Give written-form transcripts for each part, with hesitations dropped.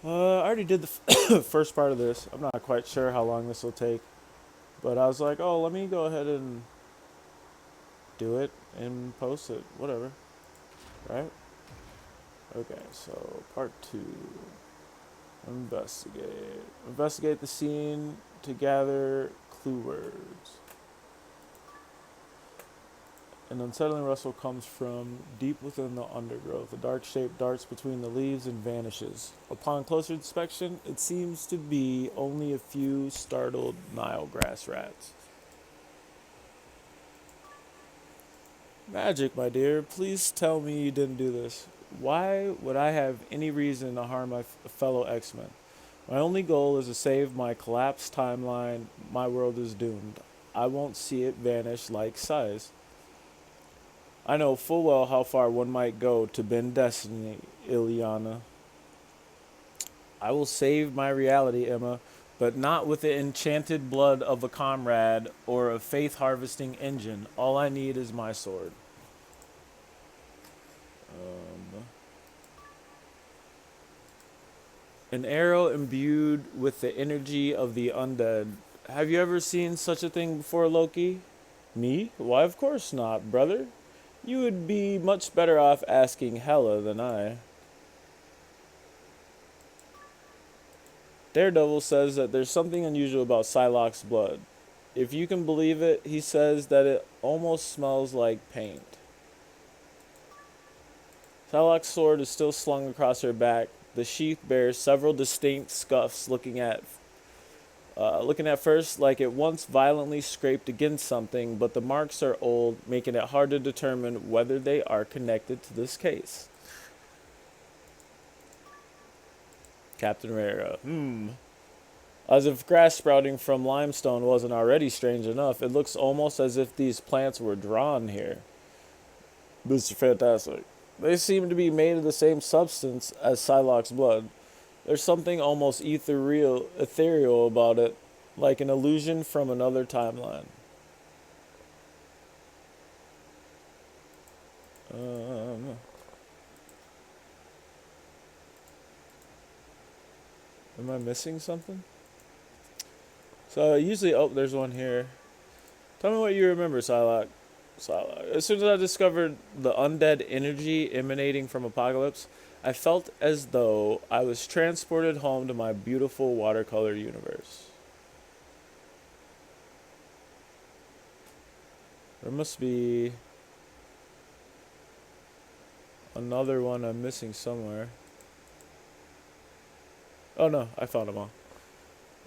I already did the first part of this. I'm not quite sure how long this will take, but I was like, oh, let me go ahead and do it and post it. Whatever, right? Okay, so part two. Investigate. Investigate the scene to gather clue words. An unsettling rustle comes from deep within the undergrowth. A dark shape darts between the leaves and vanishes. Upon closer inspection, it seems to be only a few startled Nile grass rats. Magic, my dear. Please tell me you didn't do this. Why would I have any reason to harm my fellow X-Men? My only goal is to save my collapsed timeline. My world is doomed. I won't see it vanish like size. I know full well how far one might go to bend destiny, Ileana. I will save my reality, Emma, but not with the enchanted blood of a comrade or a faith harvesting engine. All I need is my sword. Um, an arrow imbued with the energy of the undead. Have you ever seen such a thing before, Loki? Me? Why, of course not, brother. You would be much better off asking Hela than I. Daredevil says that there's something unusual about Psylocke's blood. If you can believe it, he says that it almost smells like paint. Psylocke's sword is still slung across her back. The sheath bears several distinct scuffs, looking at first like it once violently scraped against something, but the marks are old, making it hard to determine whether they are connected to this case. Captain Rara. As if grass sprouting from limestone wasn't already strange enough, it looks almost as if these plants were drawn here. This is fantastic. They seem to be made of the same substance as Psylocke's blood. There's something almost ethereal about it, like an illusion from another timeline. Um, am I missing something? So usually, oh, there's one here. Tell me what you remember, Psylocke. Psylocke. As soon as I discovered the undead energy emanating from Apocalypse, I felt as though I was transported home to my beautiful watercolor universe. There must be another one I'm missing somewhere. Oh no, I found them all.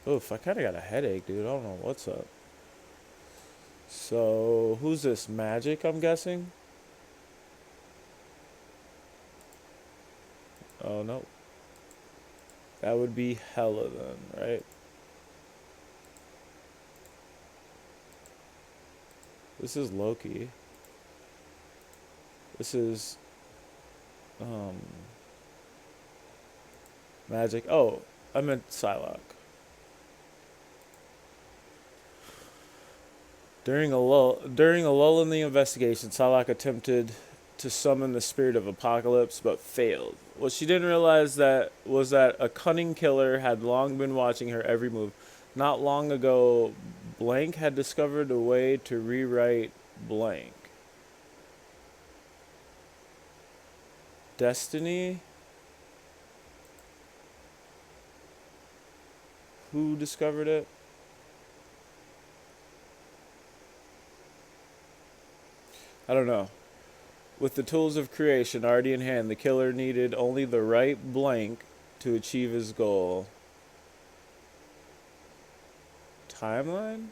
Oof, I kind of got a headache, dude. I don't know what's up. So, who's this? Magic, I'm guessing? Oh no. That would be Hela then, right? This is Loki. This is um Magic. Oh, I meant Psylocke. During a lull in the investigation, Psylocke attempted to summon the spirit of Apocalypse, but failed. What she didn't realize that was that a cunning killer had long been watching her every move. Not long ago, Blank had discovered a way to rewrite Blank. Destiny? Who discovered it? I don't know. With the tools of creation already in hand, the killer needed only the right blank to achieve his goal. Timeline?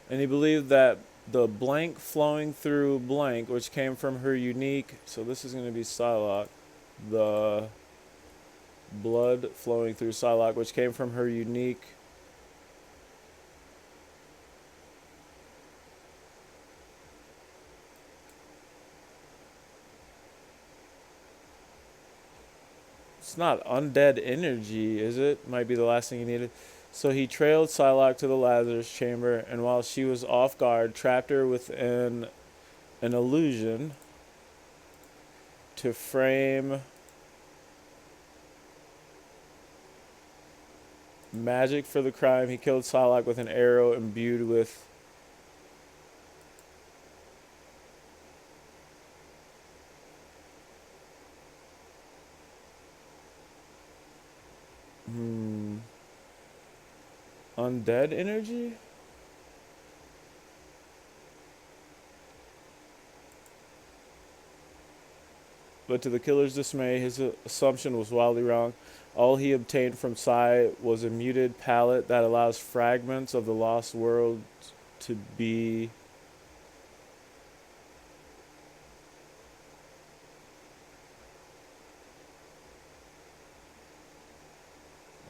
And he believed that the blank flowing through blank, which came from her unique, so this is going to be Psylocke, the blood flowing through Psylocke, which came from her unique. It's not undead energy, is it? Might be the last thing he needed. So he trailed Psylocke to the Lazarus chamber, and while she was off guard, trapped her within an illusion. To frame magic for the crime, he killed Psylocke with an arrow imbued with undead energy? But to the killer's dismay, his assumption was wildly wrong. All he obtained from Psy was a muted palette that allows fragments of the lost world to be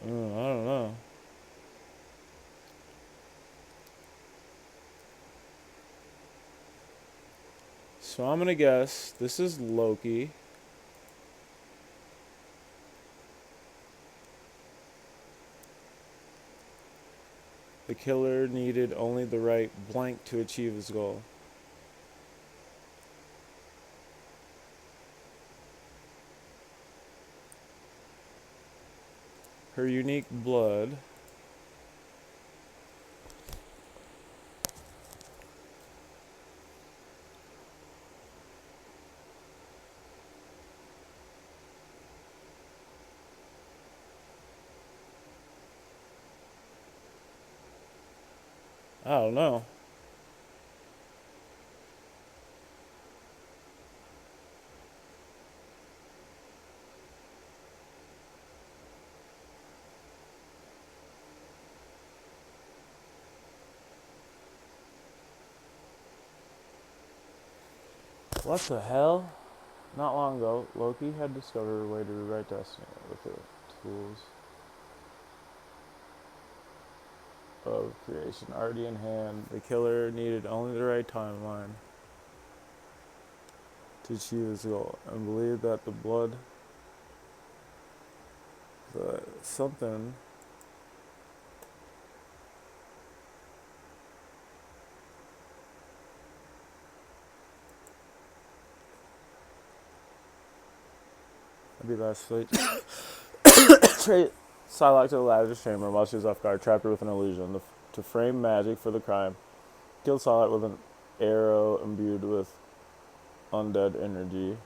I don't know. So I'm gonna guess this is Loki. The killer needed only the right blank to achieve his goal. Her unique blood. I don't know. What the hell? Not long ago, Loki had discovered a way to rewrite destiny with the tools of creation already in hand. The killer needed only the right timeline to achieve his goal and believed that the blood, the something, I'd be last late. Straight Psylocke to the lattice chamber while she was off guard, trapped her with an illusion. To frame magic for the crime, killed Psylocke with an arrow imbued with undead energy.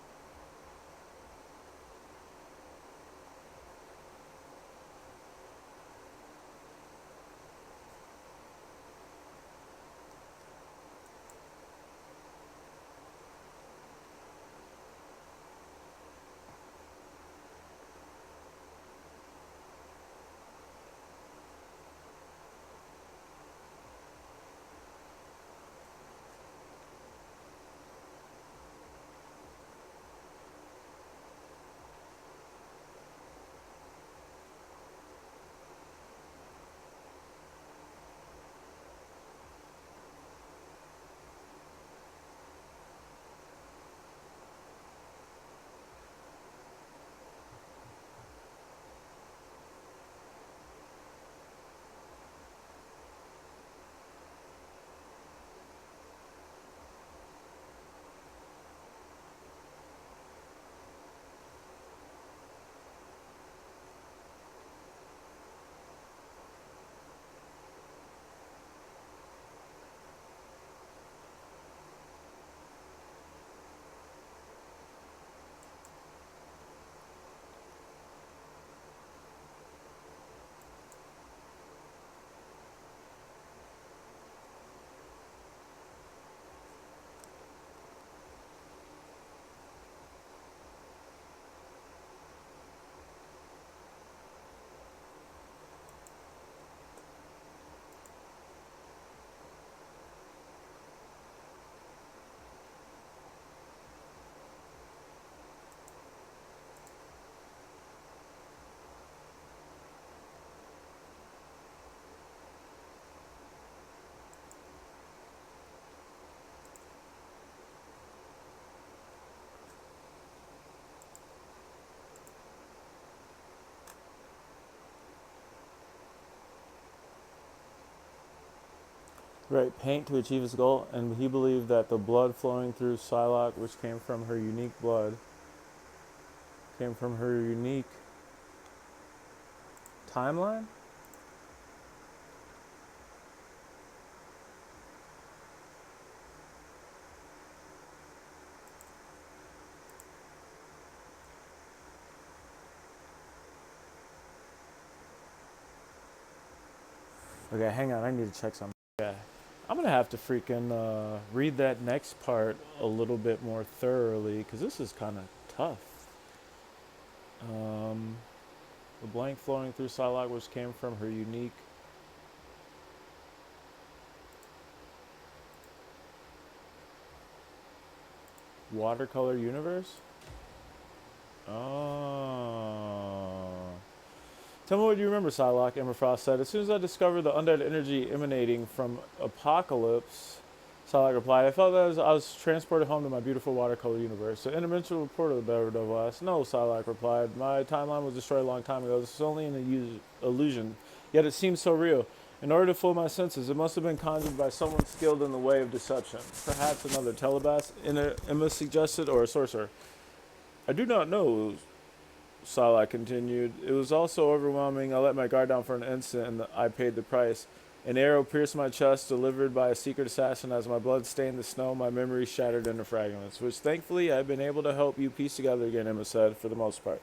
Right, paint to achieve his goal, and he believed that the blood flowing through Psylocke, which came from her unique blood, came from her unique timeline? Okay, hang on. I need to check something. Okay. I'm going to have to freaking read that next part a little bit more thoroughly because this is kind of tough. Um, the blank flowing through Psylocke, which came from her unique watercolor universe? Oh. Tell me what you remember, Psylocke, Emma Frost said. As soon as I discovered the undead energy emanating from Apocalypse, Psylocke replied, I felt that I was transported home to my beautiful watercolor universe. The interdimensional portal, Daredevil asked. No, Psylocke replied. My timeline was destroyed a long time ago. This is only an illusion, yet it seems so real. In order to fool my senses, it must have been conjured by someone skilled in the way of deception. Perhaps another telepath, Emma suggested, or a sorcerer. I do not know, Psylocke continued. It was all so overwhelming. I let my guard down for an instant, and I paid the price. An arrow pierced my chest, delivered by a secret assassin. As my blood stained the snow, my memory shattered into fragments, which thankfully I've been able to help you piece together again, Emma said, for the most part.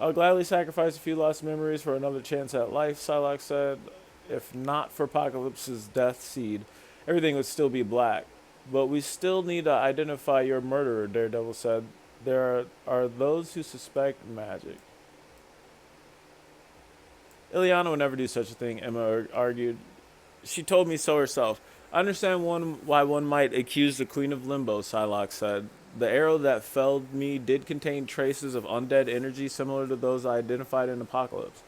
I'll gladly sacrifice a few lost memories for another chance at life, Psylocke said. If not for Apocalypse's death seed, everything would still be black. But we still need to identify your murderer, Daredevil said. There are those who suspect magic. Ileana would never do such a thing, Emma argued. She told me so herself. I understand why one might accuse the Queen of Limbo, Psylocke said. The arrow that felled me did contain traces of undead energy similar to those I identified in Apocalypse.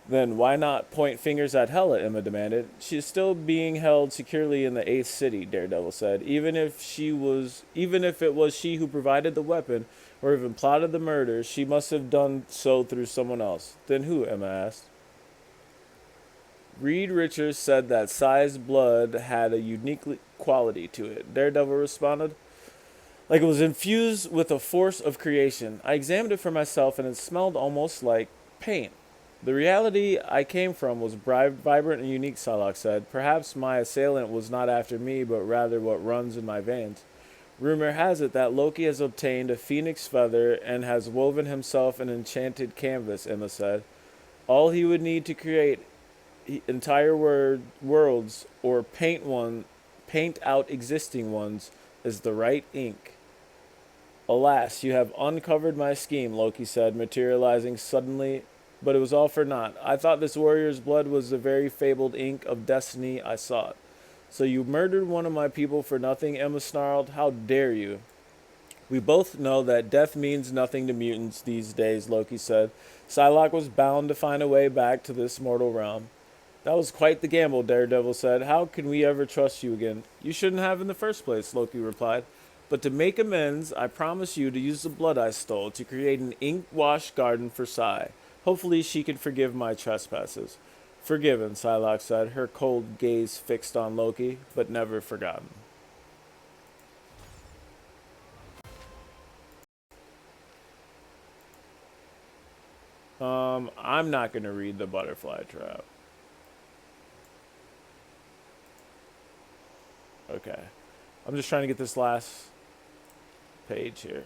Then why not point fingers at Hela, Emma demanded. She is still being held securely in the 8th city, Daredevil said. Even if it was she who provided the weapon or even plotted the murder, she must have done so through someone else. Then who, Emma asked. Reed Richards said that Psy's blood had a unique quality to it, Daredevil responded. Like it was infused with a force of creation. I examined it for myself and it smelled almost like paint. The reality I came from was vibrant and unique, Psylocke said. Perhaps my assailant was not after me, but rather what runs in my veins. Rumor has it that Loki has obtained a phoenix feather and has woven himself an enchanted canvas, Emma said. All he would need to create entire worlds or paint out existing ones is the right ink. Alas, you have uncovered my scheme, Loki said, materializing suddenly. But it was all for naught. I thought this warrior's blood was the very fabled ink of destiny I sought. So you murdered one of my people for nothing, Emma snarled. How dare you? We both know that death means nothing to mutants these days, Loki said. Psylocke was bound to find a way back to this mortal realm. That was quite the gamble, Daredevil said. How can we ever trust you again? You shouldn't have in the first place, Loki replied. But to make amends, I promise you to use the blood I stole to create an ink-washed garden for Psy. Hopefully she can forgive my trespasses. Forgiven, Psylocke said, her cold gaze fixed on Loki, but never forgotten. I'm not going to read the butterfly trap. Okay. I'm just trying to get this last page here.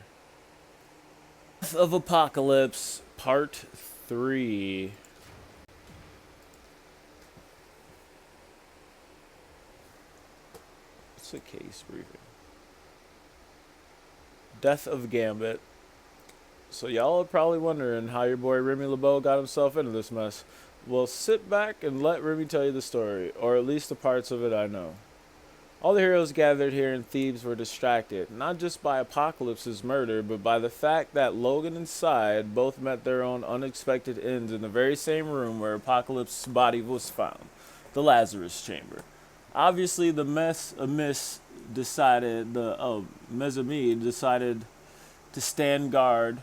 Of Apocalypse, Part 3. What's the case briefing? Death of Gambit. So y'all are probably wondering how your boy Remy LeBeau got himself into this mess. Well, sit back and let Remy tell you the story, or at least the parts of it I know. All the heroes gathered here in Thebes were distracted, not just by Apocalypse's murder, but by the fact that Logan and Psy both met their own unexpected ends in the very same room where Apocalypse's body was found, the Lazarus Chamber. Obviously, the Mesamede decided to stand guard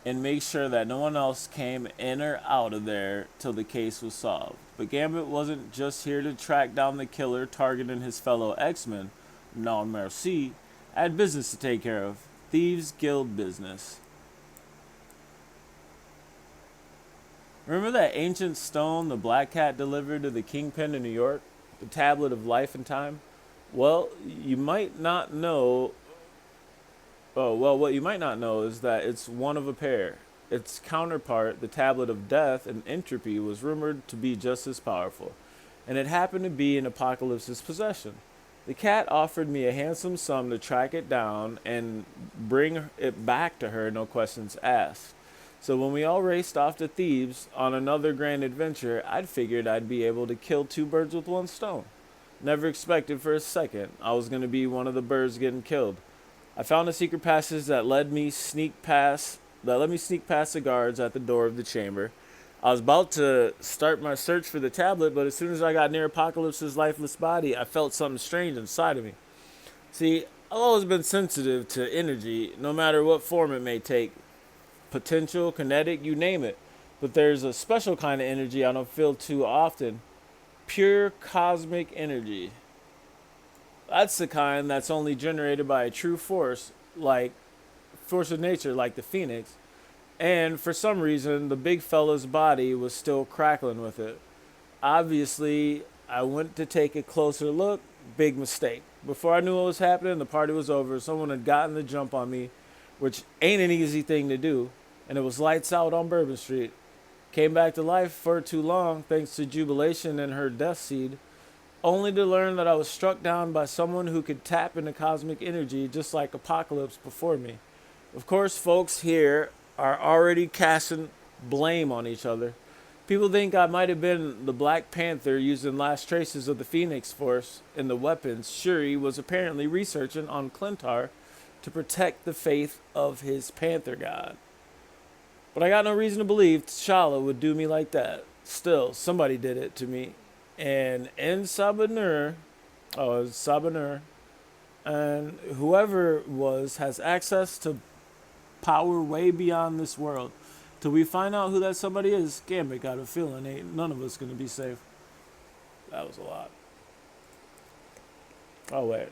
and make sure that no one else came in or out of there till the case was solved. But Gambit wasn't just here to track down the killer targeting his fellow X-Men. Non merci. I had business to take care of. Thieves Guild business. Remember that ancient stone the Black Cat delivered to the Kingpin in New York? The Tablet of Life and Time? Well, you might not know. Oh, well, what you might not know is that it's one of a pair. Its counterpart, the Tablet of Death and Entropy, was rumored to be just as powerful, and it happened to be in Apocalypse's possession. The cat offered me a handsome sum to track it down and bring it back to her, no questions asked. So when we all raced off to Thebes on another grand adventure, I'd figured I'd be able to kill two birds with one stone. Never expected for a second I was going to be one of the birds getting killed. I found a secret passage that let me sneak past the guards at the door of the chamber. I was about to start my search for the tablet, but as soon as I got near Apocalypse's lifeless body, I felt something strange inside of me. See, I've always been sensitive to energy, no matter what form it may take. Potential, kinetic, you name it. But there's a special kind of energy I don't feel too often. Pure cosmic energy. That's the kind that's only generated by a true force, like force of nature, like the phoenix. And for some reason, the big fella's body was still crackling with it. Obviously, I went to take a closer look. Big mistake. Before I knew what was happening, the party was over. Someone had gotten the jump on me, which ain't an easy thing to do. And it was lights out on Bourbon Street. Came back to life for too long, thanks to Jubilation and her death seed, only to learn that I was struck down by someone who could tap into cosmic energy just like Apocalypse before me. Of course, folks here are already casting blame on each other. People think I might have been the Black Panther using last traces of the Phoenix Force in the weapons Shuri was apparently researching on Clintar to protect the faith of his Panther god. But I got no reason to believe T'Challa would do me like that. Still, somebody did it to me. And in Sabanur, and whoever it was has access to power way beyond this world. Till we find out who that somebody is, Gambit got a feeling ain't none of us gonna be safe. That was a lot. Oh wait.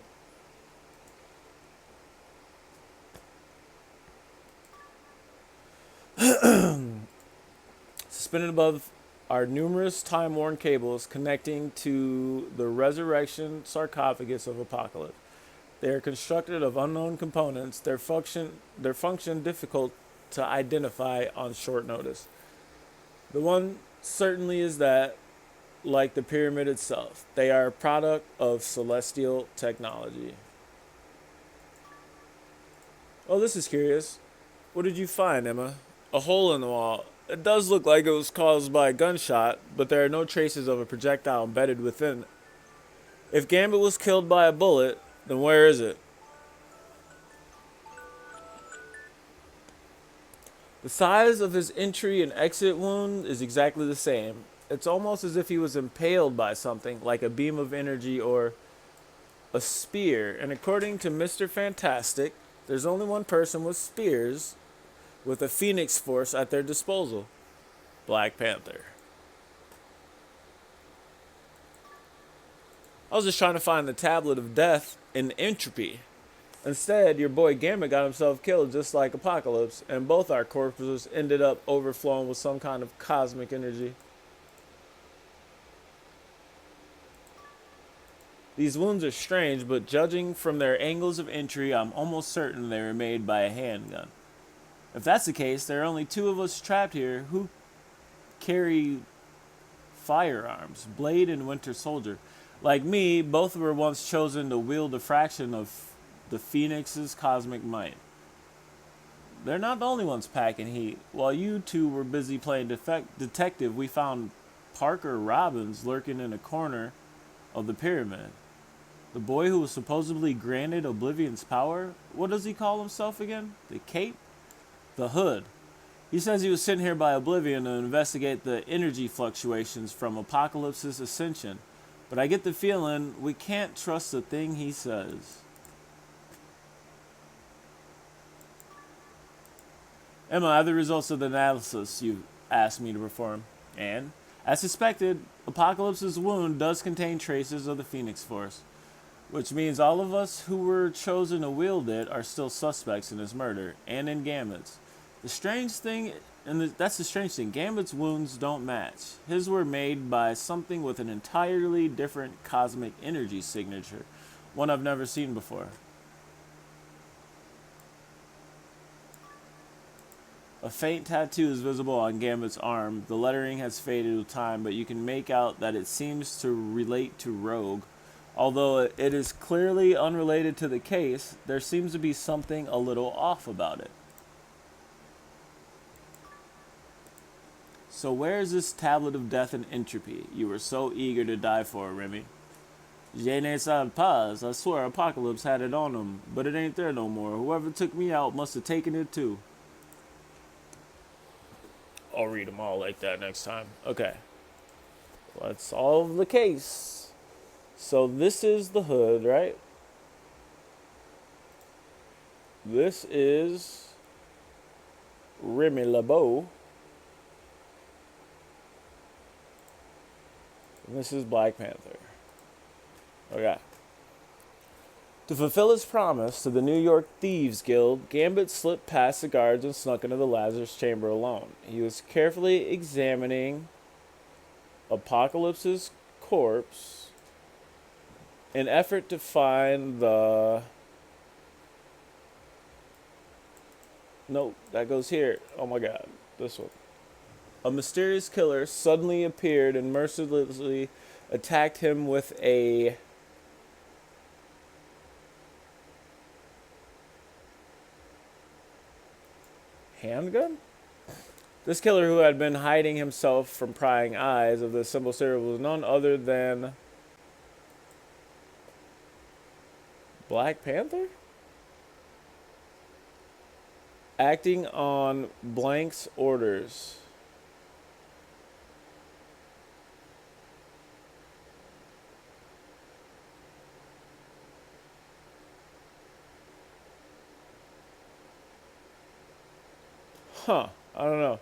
Suspended above are numerous time-worn cables connecting to the resurrection sarcophagus of Apocalypse. They are constructed of unknown components, their function difficult to identify on short notice. The one certainly is that, like the pyramid itself, they are a product of celestial technology. Oh, this is curious. What did you find, Emma? A hole in the wall. It does look like it was caused by a gunshot, but there are no traces of a projectile embedded within. If Gambit was killed by a bullet, then where is it? The size of his entry and exit wound is exactly the same. It's almost as if he was impaled by something, like a beam of energy or a spear. And according to Mr. Fantastic, there's only one person with spears with a Phoenix Force at their disposal. Black Panther. I was just trying to find the Tablet of Death in Entropy. Instead, your boy Gambit got himself killed just like Apocalypse, and both our corpses ended up overflowing with some kind of cosmic energy. These wounds are strange, but judging from their angles of entry, I'm almost certain they were made by a handgun. If that's the case, there are only two of us trapped here who carry firearms, Blade and Winter Soldier. Like me, both were once chosen to wield a fraction of the Phoenix's cosmic might. They're not the only ones packing heat. While you two were busy playing detective, we found Parker Robbins lurking in a corner of the pyramid. The boy who was supposedly granted Oblivion's power? What does he call himself again? The Cape? The Hood. He says he was sent here by Oblivion to investigate the energy fluctuations from Apocalypse's ascension. But I get the feeling we can't trust a thing he says. Emma, I have the results of the analysis you asked me to perform. And, as suspected, Apocalypse's wound does contain traces of the Phoenix Force, which means all of us who were chosen to wield it are still suspects in his murder, and in Gambit's. The strange thing, that's the strange thing, Gambit's wounds don't match. His were made by something with an entirely different cosmic energy signature, one I've never seen before. A faint tattoo is visible on Gambit's arm. The lettering has faded with time, but you can make out that it seems to relate to Rogue. Although it is clearly unrelated to the case, there seems to be something a little off about it. So where is this tablet of death and entropy you were so eager to die for, Remy? Je ne sais pas. I swear Apocalypse had it on him, but it ain't there no more. Whoever took me out must have taken it too. I'll read them all like that next time. Okay. Let's solve the case. So this is the hood, right? This is Remy LeBeau. And this is Black Panther. Okay. To fulfill his promise to the New York Thieves Guild, Gambit slipped past the guards and snuck into the Lazarus chamber alone. He was carefully examining Apocalypse's corpse in effort to find the... Nope, that goes here. Oh my god, this one. A mysterious killer suddenly appeared and mercilessly attacked him with a handgun? This killer, who had been hiding himself from prying eyes of the simple serial, was none other than Black Panther? Acting on Blank's orders. Huh, I don't know.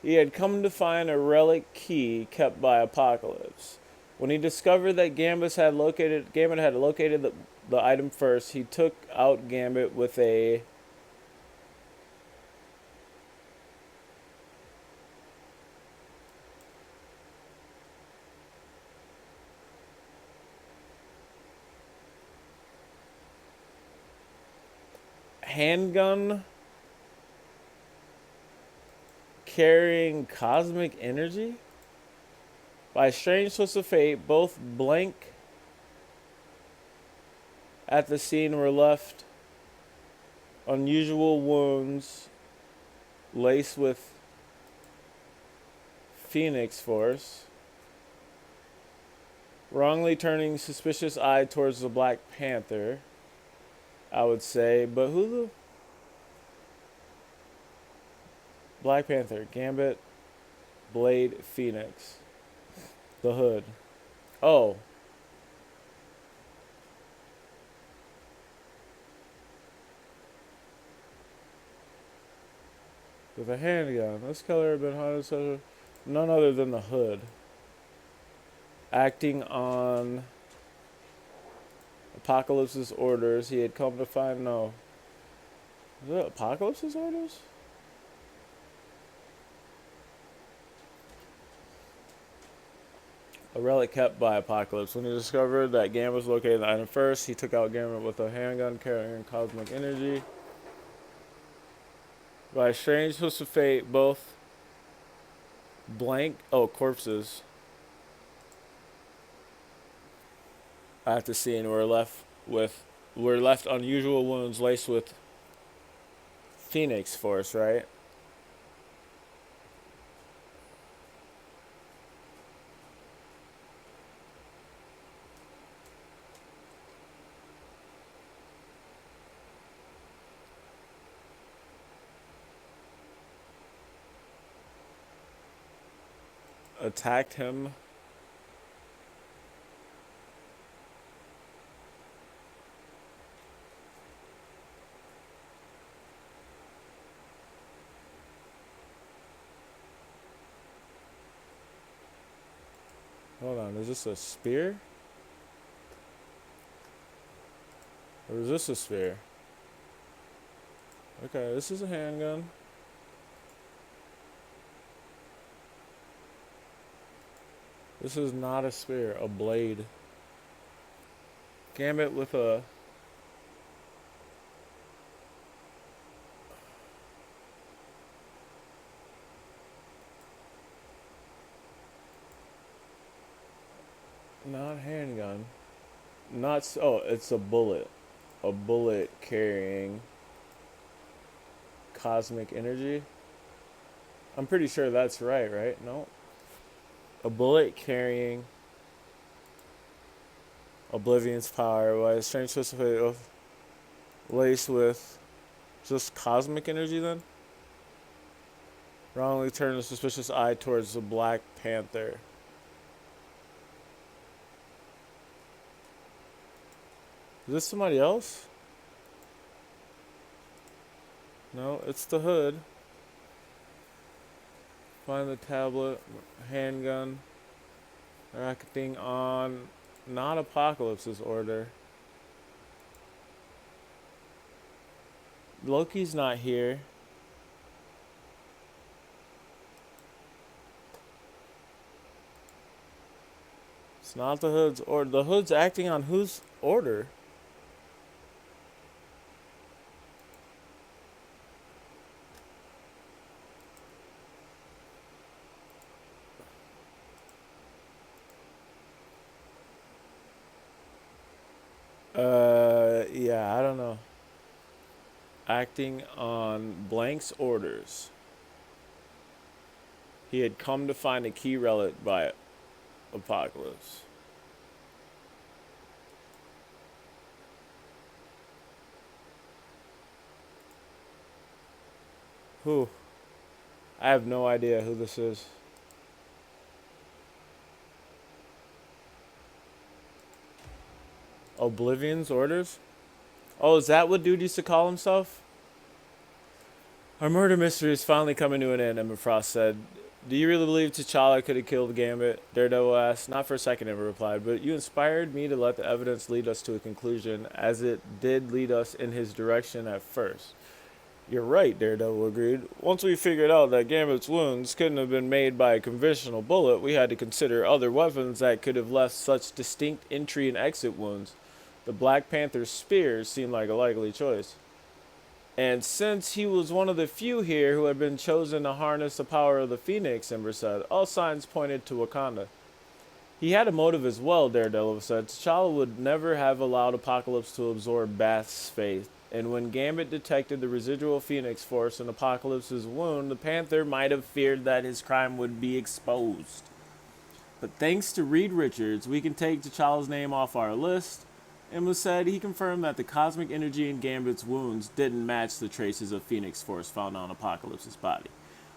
He had come to find a relic key kept by Apocalypse. When he discovered that Gambit had located the item first, he took out Gambit with a handgun carrying cosmic energy. By a strange twist of fate, both Blank at the scene were left unusual wounds laced with Phoenix Force, wrongly turning suspicious eye towards the Black Panther, I would say. But who the... Black Panther, Gambit, Blade, Phoenix. The hood. Oh. With a handgun. This killer had been hunted so none other than the hood. Acting on Apocalypse's orders, he had come to find no. Is it Apocalypse's orders? A relic kept by Apocalypse. When he discovered that Gambit was located in the item first, he took out Gambit with a handgun carrying cosmic energy. By a strange twist of fate, both corpses at the scene were left unusual wounds laced with Phoenix Force, right? Attacked him. Hold on, is this a spear? Or is this a spear? Okay, this is a handgun. This is not a spear, a blade. Gambit with a... Not handgun. Not... Oh, it's a bullet. A bullet carrying cosmic energy. I'm pretty sure that's right? No. A bullet carrying Oblivion's power. Why is strange specifically laced with just cosmic energy then? Wrongly turned a suspicious eye towards the Black Panther. Is this somebody else? No, it's the hood. Find the tablet, handgun, racketing on not Apocalypse's order. Loki's not here. It's not the hood's order. The hood's acting on whose order? Yeah, I don't know. Acting on Blank's orders. He had come to find a key relic by Apocalypse. Who? I have no idea who this is. Oblivion's orders? Oh, is that what dude used to call himself? Our murder mystery is finally coming to an end, Emma Frost said. Do you really believe T'Challa could have killed Gambit? Daredevil asked. Not for a second, Emma replied, but you inspired me to let the evidence lead us to a conclusion, as it did lead us in his direction at first. You're right, Daredevil agreed. Once we figured out that Gambit's wounds couldn't have been made by a conventional bullet, we had to consider other weapons that could have left such distinct entry and exit wounds. The Black Panther's spear seemed like a likely choice. And since he was one of the few here who had been chosen to harness the power of the Phoenix, Ember said, all signs pointed to Wakanda. He had a motive as well, Daredevil said. T'Challa would never have allowed Apocalypse to absorb Bast's faith, and when Gambit detected the residual Phoenix force in Apocalypse's wound, the Panther might have feared that his crime would be exposed. But thanks to Reed Richards, we can take T'Challa's name off our list. Emma said he confirmed that the cosmic energy in Gambit's wounds didn't match the traces of Phoenix Force found on Apocalypse's body.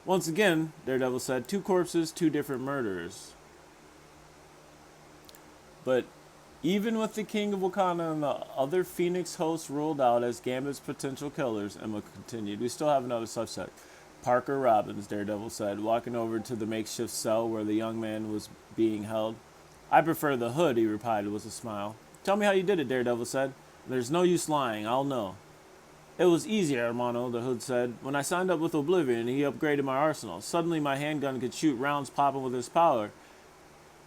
Once again, Daredevil said, 2 corpses, 2 different murderers. But even with the King of Wakanda and the other Phoenix hosts ruled out as Gambit's potential killers, Emma continued, we still have another suspect. Parker Robbins, Daredevil said, walking over to the makeshift cell where the young man was being held. I prefer the hood, he replied with a smile. Tell me how you did it, Daredevil said. There's no use lying, I'll know. It was easy, Hermano, the hood said. When I signed up with Oblivion, he upgraded my arsenal. Suddenly my handgun could shoot rounds popping with his power.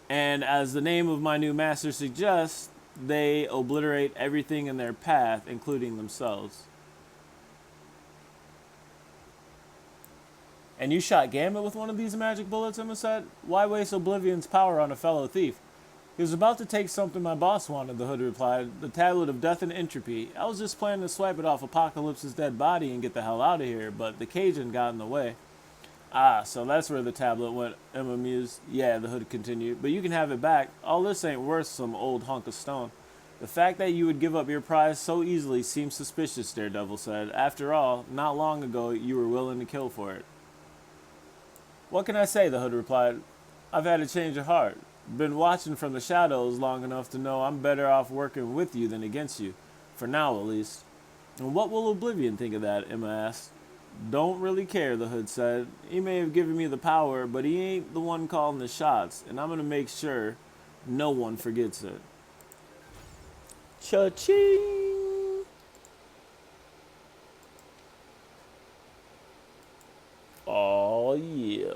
And as the name of my new master suggests, they obliterate everything in their path, including themselves. And you shot Gambit with one of these magic bullets, Emma said? Why waste Oblivion's power on a fellow thief? He was about to take something my boss wanted, the hood replied. The tablet of death and entropy. I was just planning to swipe it off Apocalypse's dead body and get the hell out of here, but the Cajun got in the way. Ah, so that's where the tablet went, Emma mused. Yeah, the hood continued, but you can have it back. All this ain't worth some old hunk of stone. The fact that you would give up your prize so easily seems suspicious, Daredevil said. After all, not long ago you were willing to kill for it. What can I say, the hood replied. I've had a change of heart. Been watching from the shadows long enough to know I'm better off working with you than against you. For now, at least. And what will Oblivion think of that, Emma asked. Don't really care, the hood said. He may have given me the power, but he ain't the one calling the shots, and I'm going to make sure no one forgets it. Cha-ching! Oh, yeah.